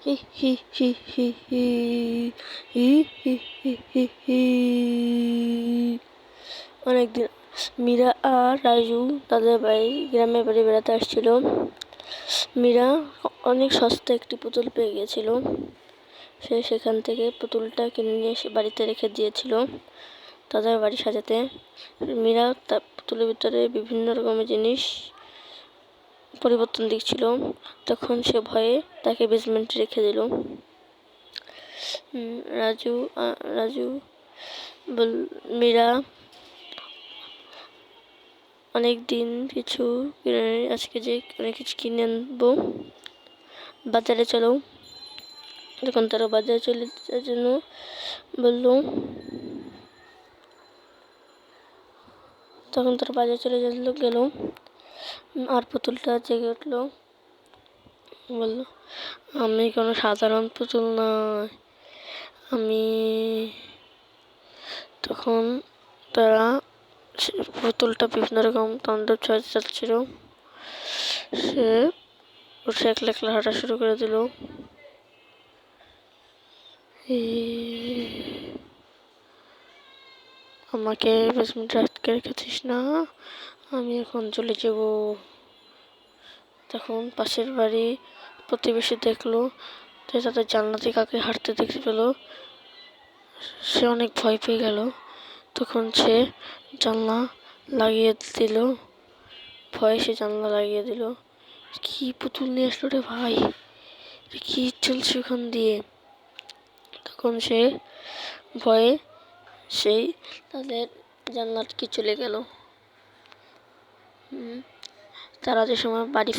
হি হি হি হি হি হি হি হি হি হি। অনেকদিন মীরা আর রাজু তাদের গ্রামের বাড়ি বেড়াতে আসছিল। মীরা অনেক সস্তা একটি পুতুল পেয়ে গেছিল। সে সেখান থেকে পুতুলটা কিনে নিয়ে এসে বাড়িতে রেখে দিয়েছিল তাদের বাড়ি সাজাতে। মীরা তার পুতুলের ভিতরে বিভিন্ন রকমের জিনিস পরিবর্তন দেখছিল। তখন সে ভয়ে তাকে বেসমেন্টে রেখে দিল। রাজু মীরা অনেক কিছু কিনে আনবো, বাজারে চলো। তখন তারা বাজারে চলে যাওয়ার জন্য বললো। তখন তারা বাজারে চলে গেল আর পুতুলটা জেগে উঠলো, বললো আমি কোনো সাধারণ পুতুল নয়, আমি। তখন তারা পুতুলটা বিভিন্ন রকম তাণ্ডব চালাচ্ছিল। সে একলা একলা হাঁটা শুরু করে দিল। আমাকে বেসমেন্টে আটকে রেখেছিস না, আমি এখন চলে যাব। তখন পাশের বাড়ি প্রতিবেশী দেখলো যে তাদের জানলা থেকে কাকে হাঁটতে দেখতে পেল। সে অনেক ভয় পেয়ে গেল। তখন সে জানলা লাগিয়ে দিল। ভয়ে সে জানলা লাগিয়ে দিল। কি পুতুল নিয়ে আসলো রে ভাই, কি চলছে ওখান দিয়ে? তখন সে ভয়ে সেই তাদের জানলা আটকে চলে গেল। তারা যে সময় বাড়ি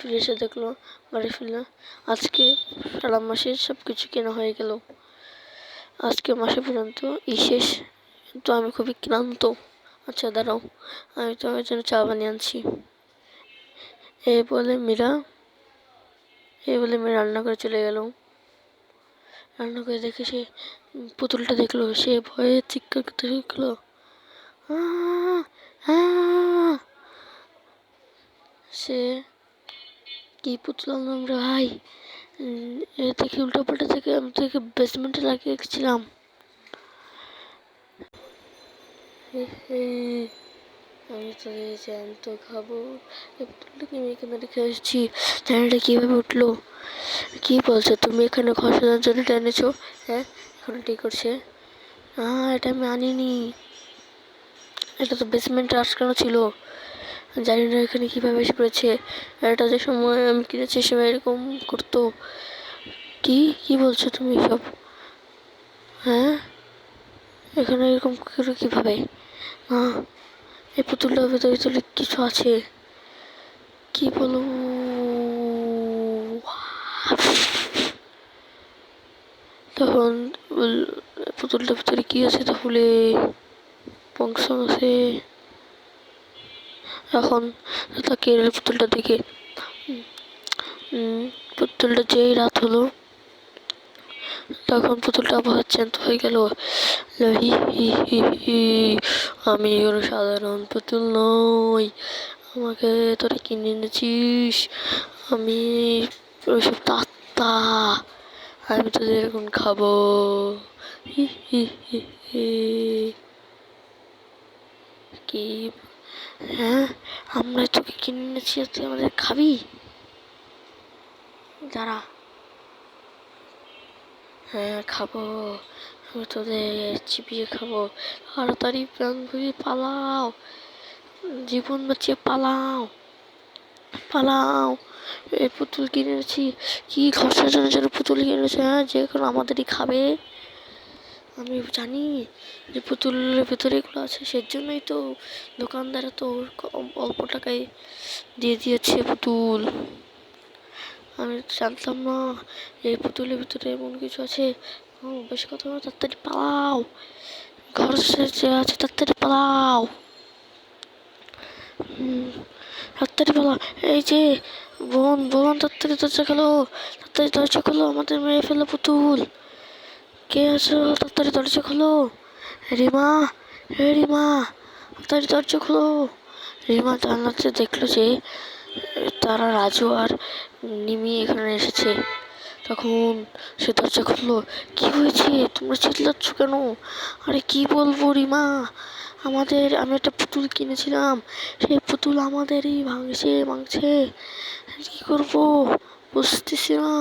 ফিরে এসে দেখলো আজকে সারা মাসের সবকিছু কেনা হয়ে গেল। আজকে মাসে পর্যন্ত শেষ, কিন্তু আমি খুবই ক্লান্ত। আচ্ছা দাঁড়াও, আমি তোমার জন্য চা বানিয়ে আনছি। এই বলে মীরা রান্না করে চলে গেল। রান্না করে দেখে সে পুতুলটা দেখলো, সে ভয়ে চিৎকার করতে লাগলো। সে কি পুতুল আনলাম রে ভাই, এ থেকে উল্টো পাল্টা থেকে আমি থেকে বেসমেন্টে লাগিয়ে রেখেছিলাম। আমি তো জ্যান্ত খাবো। এই পুতুলটাকে আমি এখানে রেখে এসেছি, চ্যানেলটা কিভাবে উঠলো? কি বলছো তুমি? এখানে ঘর সাজানোর জন্য টেনেছো? হ্যাঁ, এখন ঠিক করছে। এটা আমি আনিনি, এটা তো বেসমেন্টে আটকানো ছিল। জানি না এখানে কিভাবে এসে পড়েছে। এটা যে সময় আমি কিনেছি সে এরকম করতো। কি বলছো তুমি সব? হ্যাঁ, এখানে এরকম কিভাবে? এই পুতুলটার ভিতরে কিছু আছে। কি বলো? তখন পুতুলটার ভিতরে কি আছে তাহলে? বংশ আছে। এখন তাকে পুতুলটা দেখে পুতুলটা যেই রাত হলো, তখন পুতুলটা আবার জ্যান্ত হয়ে গেল। আমি কোনো সাধারণ পুতুল নই, আমাকে তোরা কিনে এনেছিস, আমি ওইসব আত্মা, আমি তোদের এখন খাবো। কি? হ্যাঁ, আমরা তোকে কিনে এনেছি, তুই আমাদের খাবি? যারা হ্যাঁ খাবো, আমি তোদের চিবিয়ে খাবো। তাড়াতাড়ি প্রাণ ভুগিয়ে পালাও, জীবন বাঁচিয়ে পালাও। এই পুতুল কিনেছি, কি ঘর সাজানোর জন্য পুতুল কিনেছে, হ্যাঁ, যে এখন আমাদেরই খাবে। আমি জানি যে পুতুলের ভেতরে এগুলো আছে, সেজন্যই তো দোকানদার তো অল্প টাকায় দিয়ে দিয়েছে পুতুল। আমি জানতাম না এই পুতুলের ভিতরে এমন কিছু আছে। বেশি কথা বলো, তাড়াতাড়ি পালাও, ঘর যে আছে তাড়াতাড়ি পালাও। তাড়াতাড়ি পালাও। এই যে বোন, তাড়াতাড়ি দরজা খোলো, আমাদের মেরে ফেলো পুতুল। কে আছো? তাড়াতাড়ি দরজা খোলো। রিমা, তাড়াতাড়ি দরজা খোলো। রিমা জানলাতে দেখলো যে তারা রাজু আর নিমি এখানে এসেছে। তখন সে দরজা খুললো। কি হয়েছে, তোমরা চিল্লাচ্ছ কেন? আরে কি বলবো রিমা, আমি একটা পুতুল কিনেছিলাম, সেই পুতুল আমাদেরই ভাঙছে। কি করবো বুঝতেছি না।